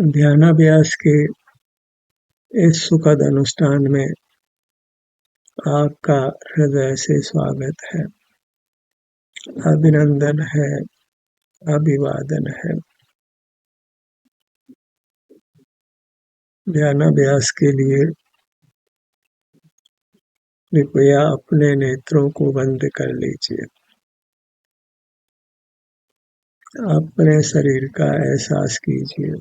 ध्यानाभ्यास के इस सुखद अनुष्ठान में आपका हृदय से स्वागत है, अभिनंदन है, अभिवादन है। ध्यानाभ्यास के लिए कृपया अपने नेत्रों को बंद कर लीजिए। अपने शरीर का एहसास कीजिए।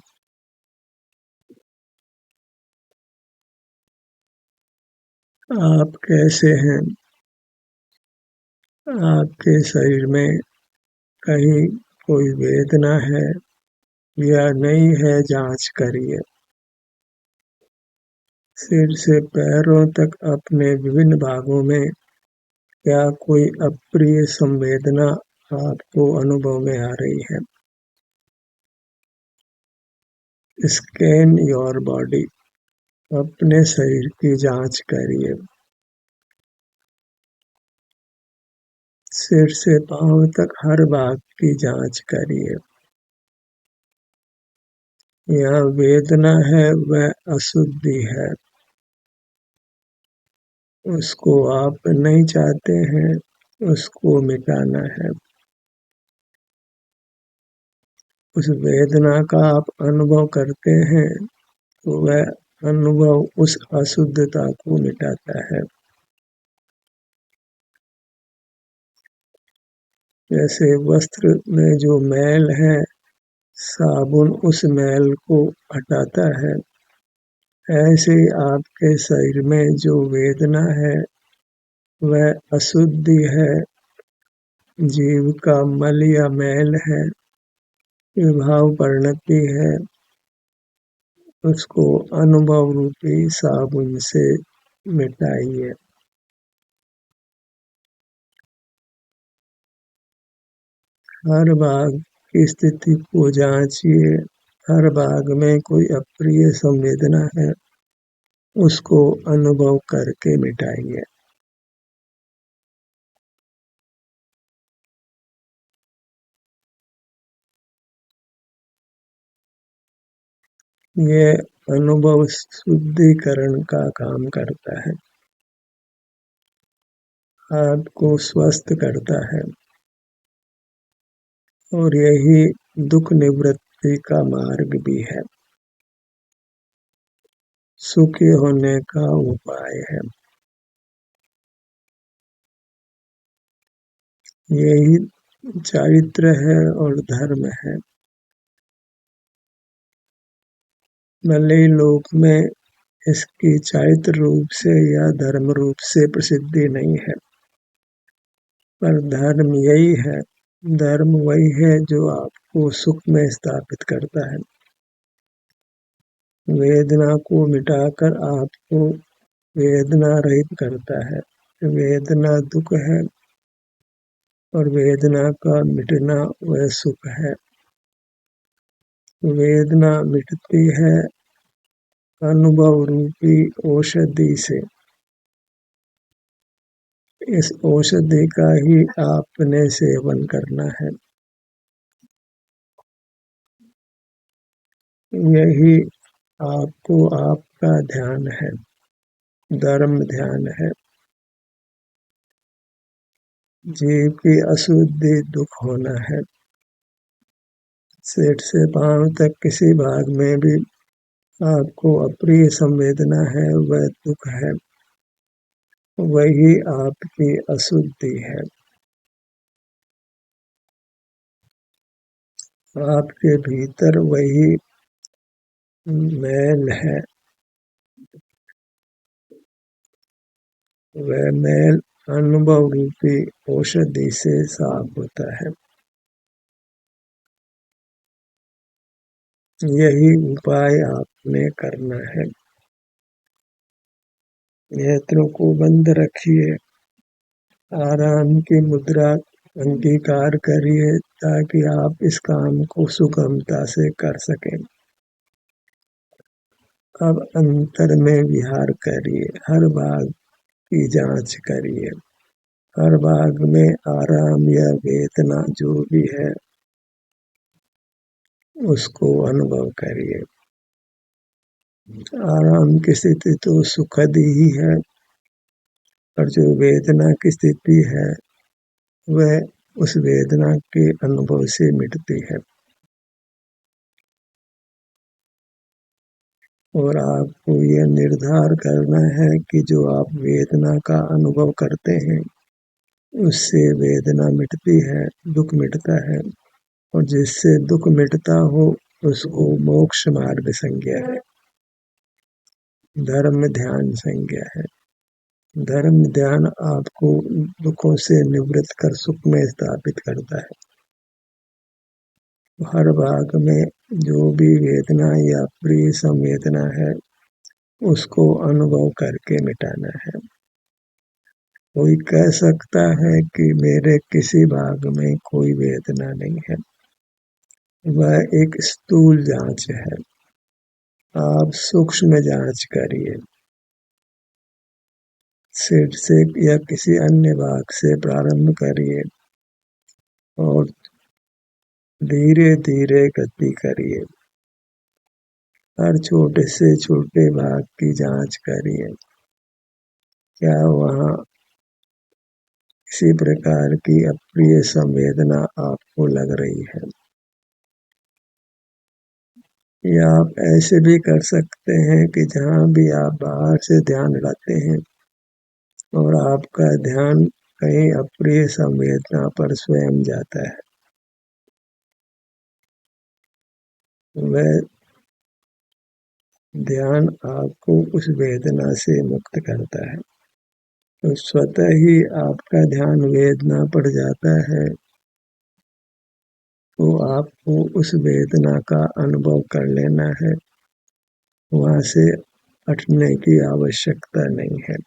आप कैसे हैं? आपके शरीर में कहीं कोई वेदना है या नहीं है, जांच करिए। सिर से पैरों तक अपने विभिन्न भागों में क्या कोई अप्रिय संवेदना आपको अनुभव में आ रही है? स्कैन योर बॉडी, अपने शरीर की जांच करिए। सिर से पांव तक हर भाग की जांच करिए। यह वेदना है, वह अशुद्धि है, उसको आप नहीं चाहते हैं, उसको मिटाना है। उस वेदना का आप अनुभव करते हैं तो वह अनुभव उस अशुद्धता को मिटाता है। जैसे वस्त्र में जो मैल है, साबुन उस मैल को हटाता है, ऐसे आपके शरीर में जो वेदना है वह अशुद्धि है, जीव का मल या मैल है, विभाव परिणति है। उसको अनुभव रूपी साबुन से मिटाइए। हर भाग की स्थिति को जांचिए। हर भाग में कोई अप्रिय संवेदना है, उसको अनुभव करके मिटाइए। ये अनुभव शुद्धिकरण का काम करता है, आपको स्वस्थ करता है और यही दुख निवृत्ति का मार्ग भी है, सुखी होने का उपाय है। यही चारित्र है और धर्म है। भले ही लोक में इसकी चारित्र रूप से या धर्म रूप से प्रसिद्धि नहीं है, पर धर्म यही है। धर्म वही है जो आपको सुख में स्थापित करता है, वेदना को मिटाकर आपको वेदना रहित करता है। वेदना दुख है और वेदना का मिटना वह सुख है। वेदना मिटती है अनुभव रूपी औषधि से। इस औषधि का ही आपने सेवन करना है। यही आपको आपका ध्यान है, धर्म ध्यान है। जीव की अशुद्धि दुख होना है। सिर से पांव तक किसी भाग में भी आपको अप्रिय संवेदना है, वह दुख है, वही आपकी अशुद्धि है। आपके भीतर वही मैल है, वह मैल अनुभव रूपी औषधि से साफ होता है। यही उपाय आपने करना है। नेत्रों को बंद रखिए, आराम की मुद्रा अंगीकार करिए ताकि आप इस काम को सुगमता से कर सकें। अब अंतर में विहार करिए, हर भाग की जांच करिए, हर भाग में आराम या वेदना जो भी है उसको अनुभव करिए। आराम की स्थिति तो सुखद ही है, और जो वेदना की स्थिति है वह उस वेदना के अनुभव से मिटती है। और आपको यह निर्धार करना है कि जो आप वेदना का अनुभव करते हैं उससे वेदना मिटती है, दुख मिटता है, और जिससे दुख मिटता हो उसको मोक्ष मार्ग संज्ञा है, धर्म ध्यान संज्ञा है। धर्म ध्यान आपको दुखों से निवृत्त कर सुख में स्थापित करता है। हर भाग में जो भी वेदना या प्रिय संवेदना है उसको अनुभव करके मिटाना है। कोई कह सकता है कि मेरे किसी भाग में कोई वेदना नहीं है, वह एक स्थूल जांच है। आप सूक्ष्म जांच करिए, सिर से या किसी अन्य भाग से प्रारंभ करिए और धीरे धीरे गति करिए। हर छोटे से छोटे भाग की जांच करिए, क्या वहाँ किसी प्रकार की अप्रिय संवेदना आपको लग रही है। या आप ऐसे भी कर सकते हैं कि जहाँ भी आप बाहर से ध्यान लगाते हैं और आपका ध्यान कहीं अप्रिय संवेदना पर स्वयं जाता है, वह ध्यान आपको उस वेदना से मुक्त करता है। तो स्वतः ही आपका ध्यान वेदना पर जाता है, तो आपको उस वेदना का अनुभव कर लेना है, वहाँ से हटने की आवश्यकता नहीं है।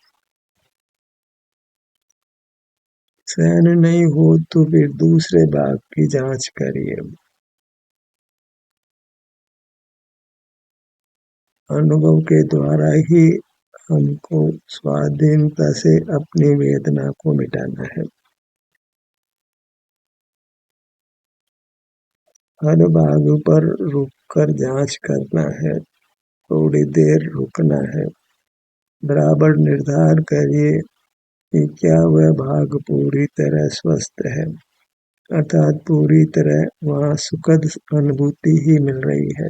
सहन नहीं हो तो फिर दूसरे भाग की जांच करिए। अनुभव के द्वारा ही हमको स्वाधीनता से अपनी वेदना को मिटाना है। हर भाग पर रुककर जांच करना है, थोड़ी देर रुकना है। बराबर निर्धार करिए कि क्या वह भाग पूरी तरह स्वस्थ है, अर्थात पूरी तरह वहाँ सुखद अनुभूति ही मिल रही है।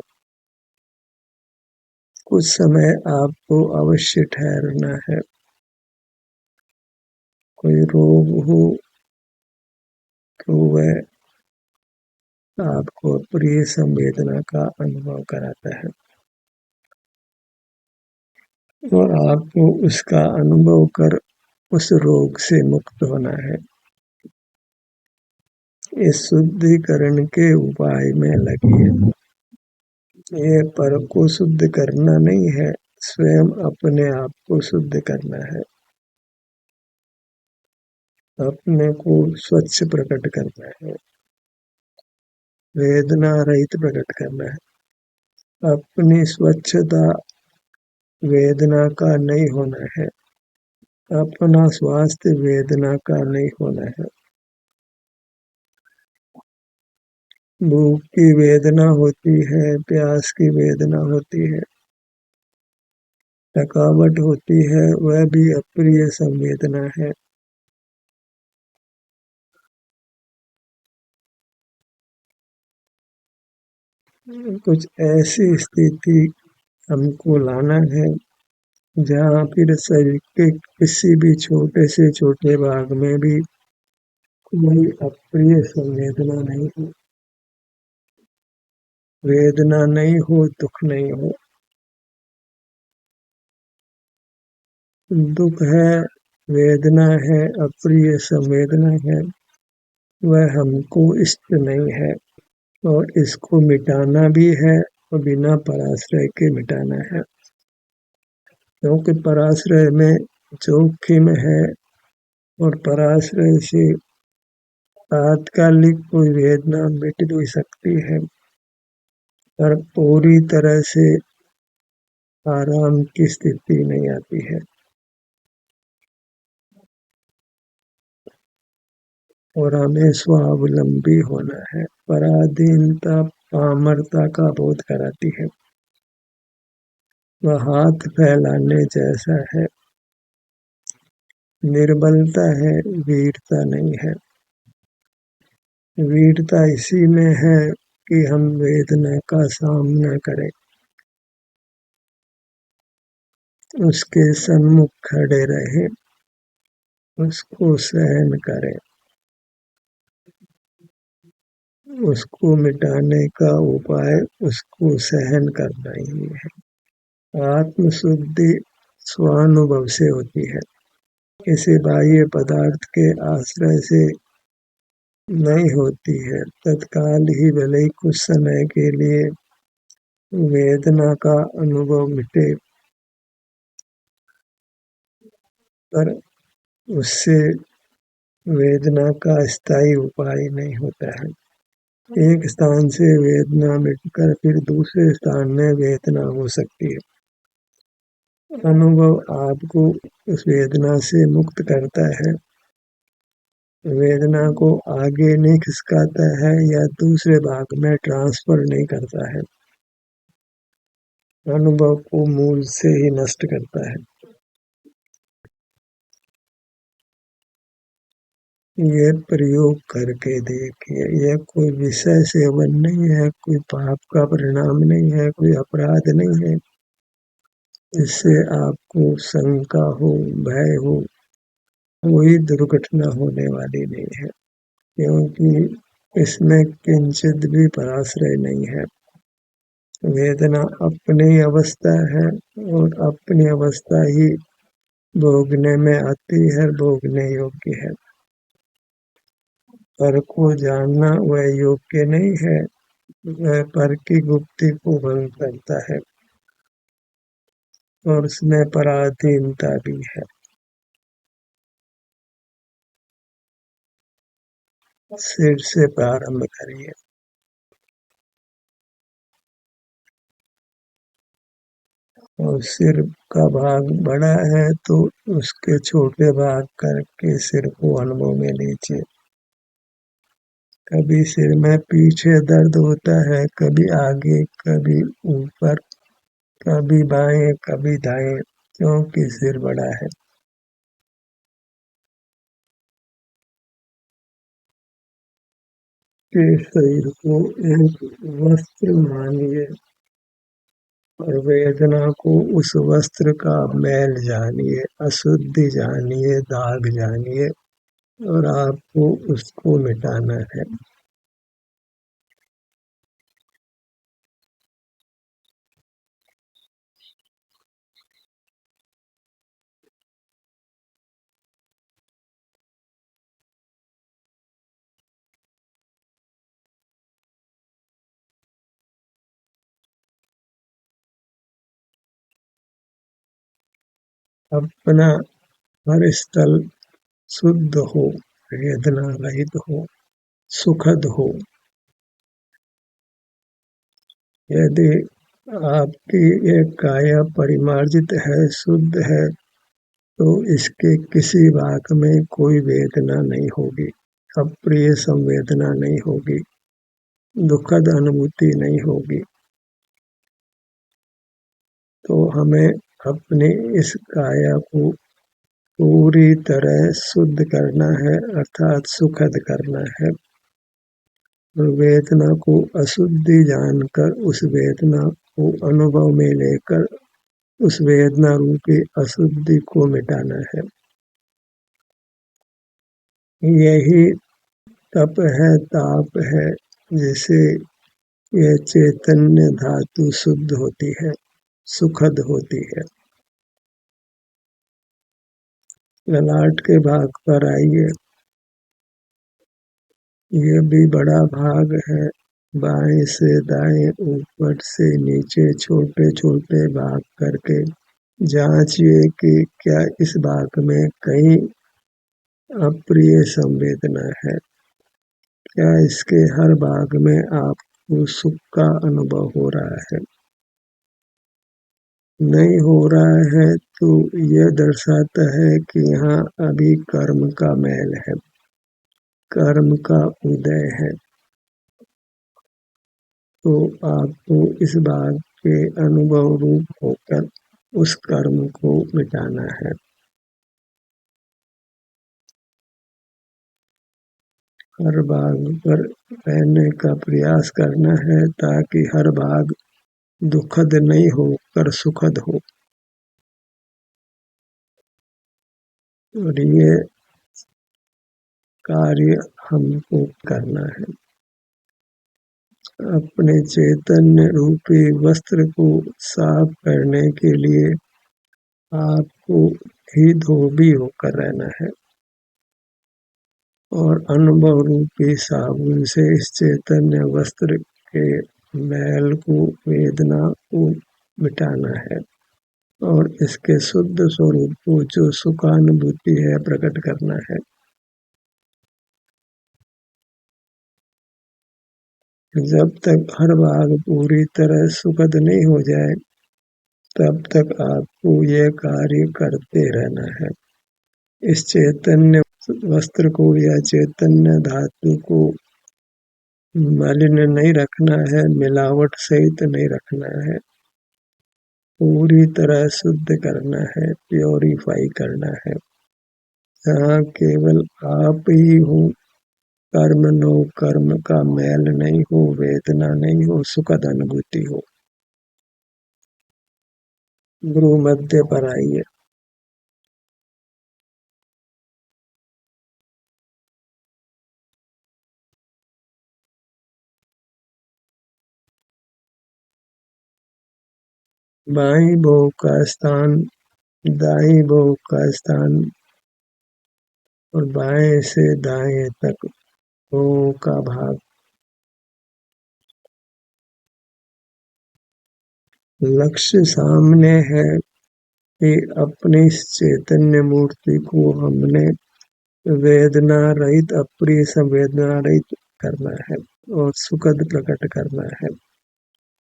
कुछ समय आपको अवश्य ठहरना है। कोई रोग हो तो वह आपको अप्रिय संवेदना का अनुभव कराता है और आपको उसका अनुभव कर उस रोग से मुक्त होना है। इस शुद्धिकरण के उपाय में लगिए। ये पर को शुद्ध करना नहीं है, स्वयं अपने आप को शुद्ध करना है, अपने को स्वच्छ प्रकट करना है, वेदना रहित प्रकट करना है। अपनी स्वच्छता वेदना का नहीं होना है, अपना स्वास्थ्य वेदना का नहीं होना है। भूख की वेदना होती है, प्यास की वेदना होती है, थकावट होती है, वह भी अप्रिय संवेदना है। कुछ ऐसी स्थिति हमको लाना है जहाँ फिर शरीर के किसी भी छोटे से छोटे भाग में भी कोई अप्रिय संवेदना नहीं हो, वेदना नहीं हो, दुख नहीं हो। दुख है, वेदना है, अप्रिय संवेदना है, वह हमको इष्ट नहीं है और इसको मिटाना भी है और बिना पराश्रय के मिटाना है, क्योंकि पराश्रय में जोखिम है और पराश्रय से तात्कालिक कोई वेदना मिट भी सकती है पर पूरी तरह से आराम की स्थिति नहीं आती है। और हमें स्वावलंबी होना है। पराधीनता पामरता का बोध कराती है। वह हाथ फैलाने जैसा है। निर्बलता है, वीरता नहीं है। वीरता इसी में है कि हम वेदना का सामना करें, उसके सन्मुख खड़े रहें, उसको सहन करें। उसको मिटाने का उपाय उसको सहन करना ही है। आत्मशुद्धि स्वानुभव से होती है, किसी बाह्य पदार्थ के आश्रय से नहीं होती है। तत्काल ही भले ही कुछ समय के लिए वेदना का अनुभव मिटे, पर उससे वेदना का स्थायी उपाय नहीं होता है। एक स्थान से वेदना मिटकर फिर दूसरे स्थान में वेदना हो सकती है। अनुभव आपको उस वेदना से मुक्त करता है, वेदना को आगे नहीं खिसकाता है या दूसरे भाग में ट्रांसफर नहीं करता है। अनुभव को मूल से ही नष्ट करता है। ये प्रयोग करके देखिए, यह कोई विषय सेवन नहीं है, कोई पाप का परिणाम नहीं है, कोई अपराध नहीं है। इससे आपको शंका हो, भय हो, कोई दुर्घटना होने वाली नहीं है, क्योंकि इसमें किंचित भी पराश्रय नहीं है। वेदना अपनी अवस्था है और अपनी अवस्था ही भोगने में आती है, भोगने योग्य है। पर को जानना वह योग्य नहीं है, वह पर की गुप्ती को भंग करता है और उसमें पराधीनता भी है। सिर से प्रारंभ करिए। और सिर का भाग बड़ा है तो उसके छोटे भाग करके सिर को अनुभव में लीजिए। कभी सिर में पीछे दर्द होता है, कभी आगे, कभी ऊपर, कभी बाएं, कभी दाएं, क्योंकि सिर बड़ा है। के शरीर को एक वस्त्र मानिए और वेदना को उस वस्त्र का मैल जानिए, अशुद्धि जानिए, दाग जानिए और आपको उसको मिटाना है। अपना हर स्थल शुद्ध हो, वेदना रहित हो, सुखद हो। यदि आपकी ये काया परिमार्जित है, शुद्ध है, तो इसके किसी भाग में कोई वेदना नहीं होगी, अप्रिय संवेदना नहीं होगी, दुखद अनुभूति नहीं होगी। तो हमें अपनी इस काया को पूरी तरह शुद्ध करना है, अर्थात सुखद करना है। वेदना को अशुद्धि जानकर उस वेदना को अनुभव में लेकर उस वेदना रूपी अशुद्धि को मिटाना है। यही तप है, ताप है, जिसे यह चैतन्य धातु शुद्ध होती है, सुखद होती है। ललाट के भाग पर आइए। ये भी बड़ा भाग है। बाएं से दाएं, ऊपर से नीचे छोटे छोटे भाग करके जांचिए कि क्या इस भाग में कहीं अप्रिय संवेदना है, क्या इसके हर भाग में आपको सुख का अनुभव हो रहा है। नहीं हो रहा है तो यह दर्शाता है कि यहाँ अभी कर्म का मैल है, कर्म का उदय है। तो आपको इस बात के अनुभव रूप होकर उस कर्म को मिटाना है। हर भाग पर रहने का प्रयास करना है ताकि हर भाग दुखद नहीं होकर सुखद हो। और ये कार्य हमको करना है। अपने चैतन्य रूपी वस्त्र को साफ करने के लिए आपको ही धोबी होकर रहना है और अनुभव रूपी साबुन से इस चैतन्य वस्त्र के मैल को, वेदना को मिटाना है और इसके शुद्ध स्वरूप को, जो सुखानुभूति है, प्रकट करना है। जब तक हर भाग पूरी तरह सुखद नहीं हो जाए तब तक आपको यह कार्य करते रहना है। इस चैतन्य वस्त्र को या चैतन्य धातु को मलिन नहीं रखना है, मिलावट सहित नहीं रखना है, पूरी तरह शुद्ध करना है, प्योरीफाई करना है। जहाँ केवल आप ही हो, कर्म नो कर्म का मैल नहीं हो, वेदना नहीं हो, सुखद अनुभूति हो। गुरु मध्य पर आइए। बाईं भौं का स्थान, दाईं भौं का स्थान और बाएं से दाएं तक भौं का भाग। लक्ष्य सामने है कि अपनी चैतन्य मूर्ति को हमने वेदना रहित, अप्रिय संवेदना रहित करना है और सुखद प्रकट करना है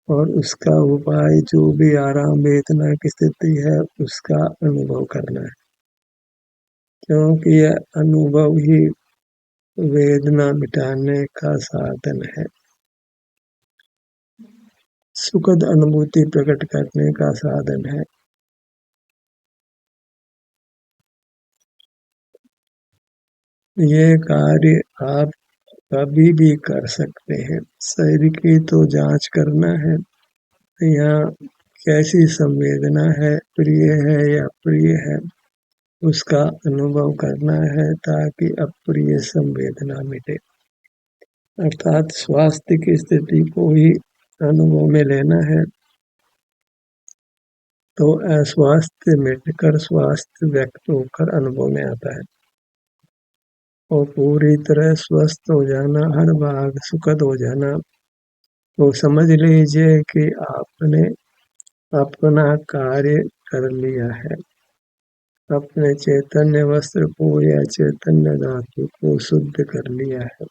और उसका उपाय जो भी आराम वेदना की स्थिति है उसका अनुभव करना है, क्योंकि यह अनुभव ही वेदना मिटाने का साधन है, सुखद अनुभूति प्रकट करने का साधन है। ये कार्य आप कभी भी कर सकते हैं। शरीर की तो जांच करना है, यहाँ कैसी संवेदना है, प्रिय है या अप्रिय है, उसका अनुभव करना है ताकि अप्रिय संवेदना मिटे। अर्थात स्वास्थ्य की स्थिति को ही अनुभव में लेना है तो अस्वास्थ्य मिटकर स्वास्थ्य व्यक्त होकर अनुभव में आता है और पूरी तरह स्वस्थ हो जाना, हर भाग सुखद हो जाना, तो समझ लीजिए कि आपने अपना कार्य कर लिया है। अपने चैतन्य वस्त्र को या चैतन्य धातु को शुद्ध कर लिया है।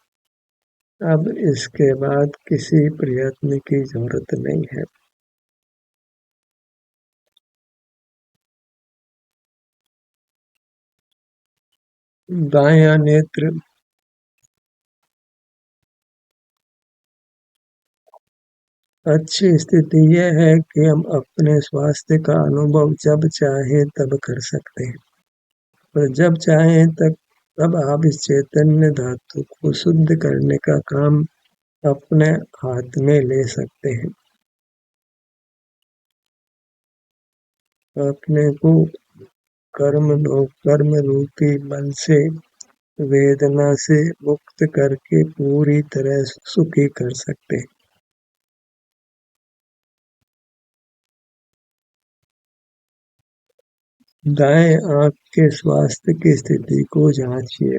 अब इसके बाद किसी प्रयत्न की जरूरत नहीं है। दायां नेत्र अच्छी स्थिति यह है कि हम अपने स्वास्थ्य का अनुभव जब चाहे तब कर सकते हैं और जब चाहे तब आप इस चैतन्य धातु को शुद्ध करने का काम अपने हाथ में ले सकते हैं। अपने को कर्म रूपी बल से वेदना से मुक्त करके पूरी तरह सुखी कर सकते हैं। दाएं आंख के स्वास्थ्य की स्थिति को जांचिए।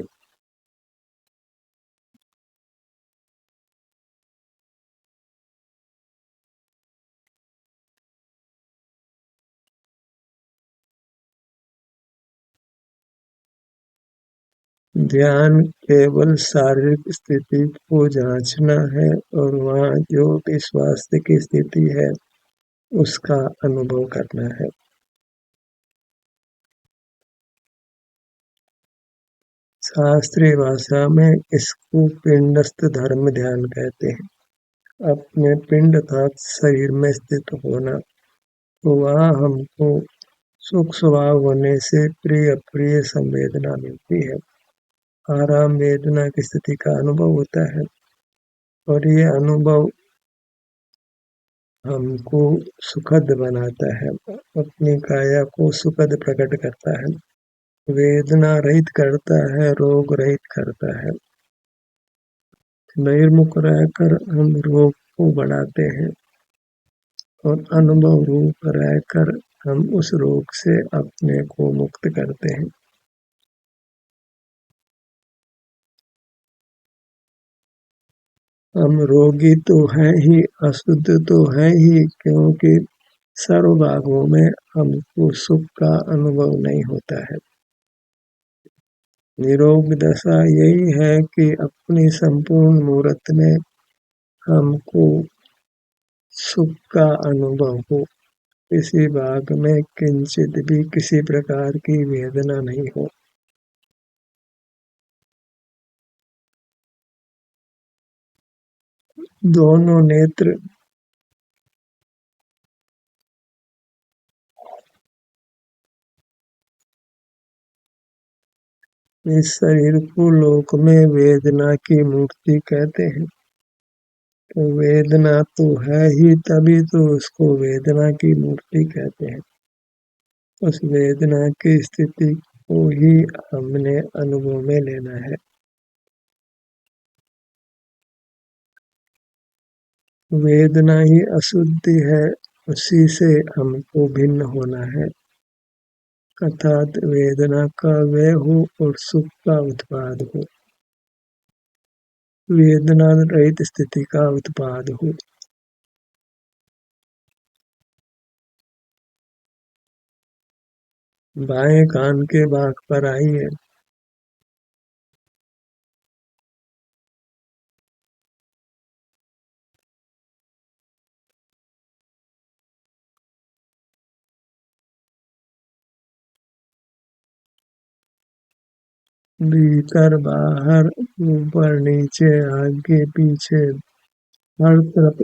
ध्यान केवल शारीरिक स्थिति को जांचना है और वहाँ जो भी स्वास्थ्य की स्थिति है उसका अनुभव करना है। शास्त्रीय भाषा में इसको पिंडस्थ धर्म ध्यान कहते हैं अपने पिंड अर्थात शरीर में स्थित होना, तो वहाँ हमको सुख स्वभाव होने से प्रिय अप्रिय संवेदना मिलती है। आराम वेदना की स्थिति का अनुभव होता है और ये अनुभव हमको सुखद बनाता है, अपनी काया को सुखद प्रकट करता है, वेदना रहित करता है, रोग रहित करता है। बहिर्मुख रहकर हम रोग को बढ़ाते हैं और अनुभव रूप रहकर हम उस रोग से अपने को मुक्त करते हैं। हम रोगी तो हैं ही, अशुद्ध तो है ही, क्योंकि सर्व भागों में हमको सुख का अनुभव नहीं होता है। निरोग दशा यही है कि अपनी संपूर्ण मूर्त में हमको सुख का अनुभव हो, किसी भाग में किंचित भी किसी प्रकार की वेदना नहीं हो। दोनों नेत्र इस शरीर को लोक में वेदना की मूर्ति कहते हैं। तो वेदना तो है ही, तभी तो उसको वेदना की मूर्ति कहते हैं। उस वेदना की स्थिति को ही हमने अनुभव में लेना है। वेदना ही अशुद्धि है, उसी से हमको भिन्न होना है, अर्थात वेदना का व्यय हो और सुख का उत्पाद हो, वेदना रहित स्थिति का उत्पाद हो। बाएं कान के बाग पर आई है। भीतर बाहर ऊपर नीचे आगे पीछे हर तरफ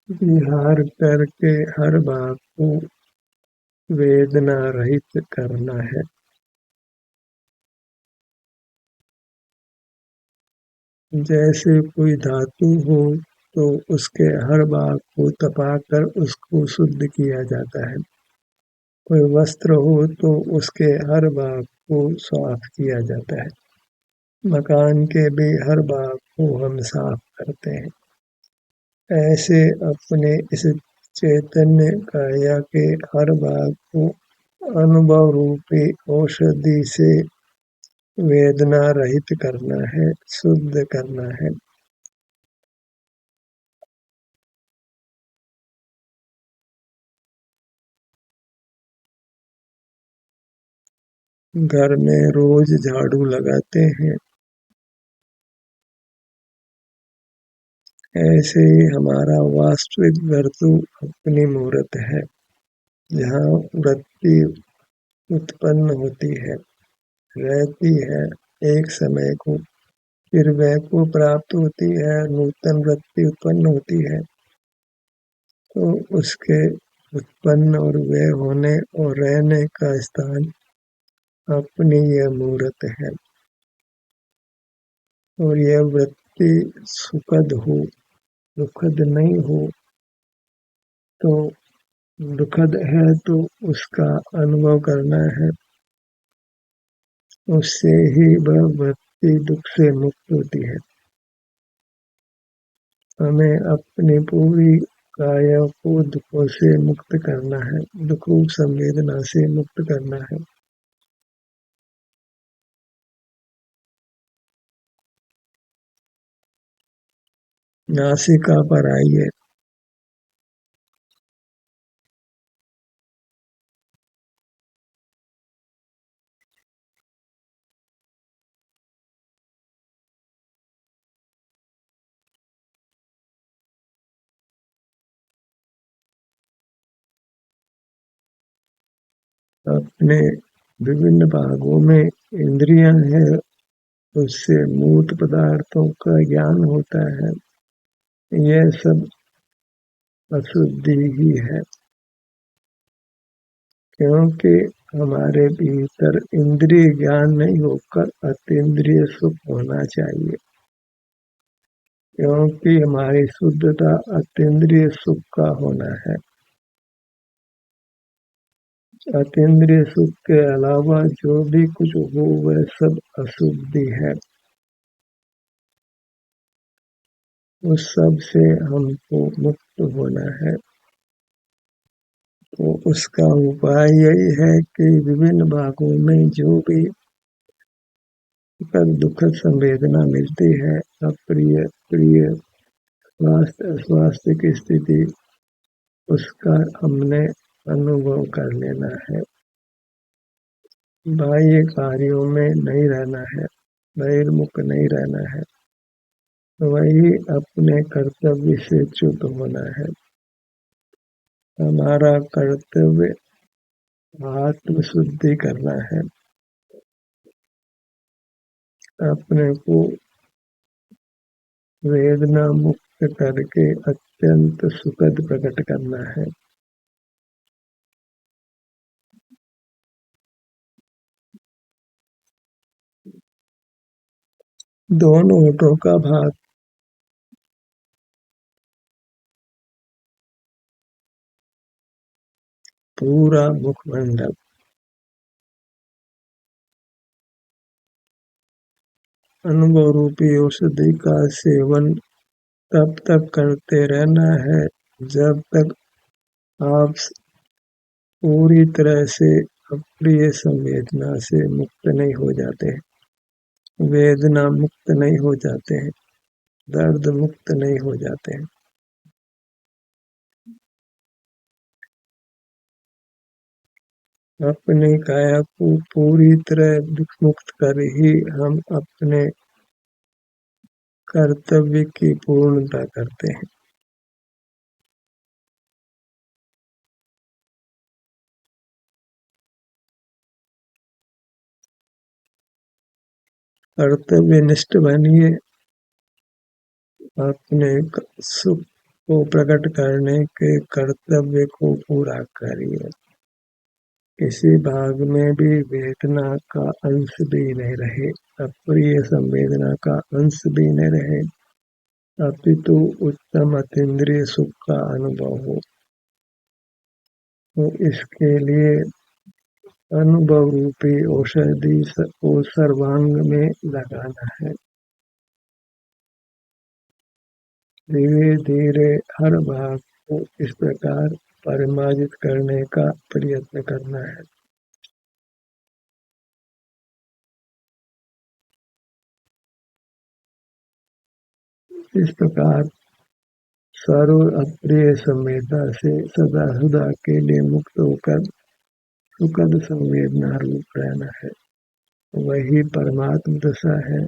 विहार करके हर भाग को वेदना रहित करना है। जैसे कोई धातु हो तो उसके हर भाग को तपाकर उसको शुद्ध किया जाता है। कोई वस्त्र हो तो उसके हर भाग को साफ किया जाता है। मकान के भी हर भाग को हम साफ करते हैं। ऐसे अपने इस चैतन्य काया के हर भाग को अनुभव रूपी औषधि से वेदना रहित करना है, शुद्ध करना है। घर में रोज झाड़ू लगाते हैं, ऐसे ही हमारा वास्तविक घर तो अपनी मूर्त है, जहाँ वृत्ति उत्पन्न होती है, रहती है एक समय को, फिर वह को प्राप्त होती है, नूतन वृत्ति उत्पन्न होती है, तो उसके उत्पन्न और व्यय होने और रहने का स्थान अपनी यह मूर्त है। और यह वृत्ति सुखद हो, दुखद नहीं हो, तो दुखद है तो उसका अनुभव करना है, उससे ही वह वृत्ति दुख से मुक्त होती है। हमें अपनी पूरी काया को दुखों से मुक्त करना है, दुख रूप संवेदना से मुक्त करना है। नासिका पर आइए। अपने विभिन्न भागों में इंद्रियां है, उससे मूर्त पदार्थों का ज्ञान होता है। यह सब अशुद्धि ही है, क्योंकि हमारे भीतर इंद्रिय ज्ञान नहीं होकर अतीन्द्रिय सुख होना चाहिए, क्योंकि हमारी शुद्धता अतीन्द्रिय सुख का होना है। अतीन्द्रिय सुख के अलावा जो भी कुछ हो वह सब अशुद्धि है। उस सब से हमको मुक्त होना है, तो उसका उपाय यही है कि विभिन्न भागों में जो भी दुखद संवेदना मिलती है, अप्रिय प्रिय स्वास्थ्य अस्वास्थ्य की स्थिति, उसका हमने अनुभव कर लेना है। बाह्य कार्यों में नहीं रहना है, बहिर्मुख नहीं रहना है, वही अपने कर्तव्य से च्युत होना है। हमारा कर्तव्य आत्म शुद्धि करना है, अपने को वेदना मुक्त करके अत्यंत सुखद प्रकट करना है। दोनों होठों का भाग पूरा मुखमंडल अनुभव रूपी औषधि का सेवन तब तक करते रहना है जब तक आप पूरी तरह से अप्रिय संवेदना से मुक्त नहीं हो जाते हैं, वेदना मुक्त नहीं हो जाते हैं, दर्द मुक्त नहीं हो जाते हैं। अपनी काया को पूरी तरह दुख मुक्त कर ही हम अपने कर्तव्य की पूर्णता करते हैं। कर्तव्य निष्ठ बनिए, अपने सुख को प्रकट करने के कर्तव्य को पूरा करिए। किसी भाग में भी वेदना का अंश भी नहीं रहे, अप्रिय संवेदना का अंश भी नहीं रहे, अपितु उत्तम अतीन्द्रिय सुख का अनुभव हो। तो इसके लिए अनुभव रूपी औषधि को सर्वांग में लगाना है। धीरे धीरे हर भाग को इस प्रकार परिमार्जित करने का प्रयत्न करना है। इस प्रकार सर्व अप्रिय संवेदना से सदा सदा के लिए मुक्त होकर सुखद संवेदना रूप रहना है। वही परमात्म दशा है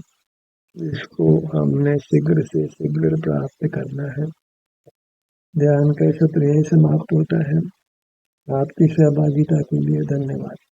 जिसको हमने शीघ्र से शीघ्र प्राप्त करना है। ध्यान का सत्र यही समाप्त होता है। आपकी सहभागिता के लिए धन्यवाद।